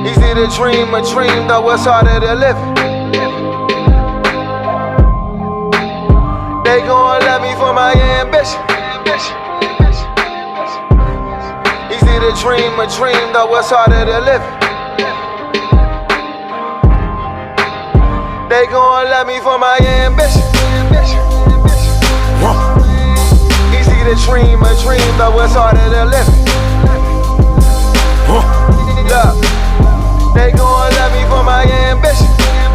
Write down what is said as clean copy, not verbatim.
Easy to dream a dream, though it's harder to live it. They gon' love me for my ambition. Easy to dream a dream, though it's harder to live it. They gon' love me for my ambition. Easy to dream a dream, though it's harder to live it.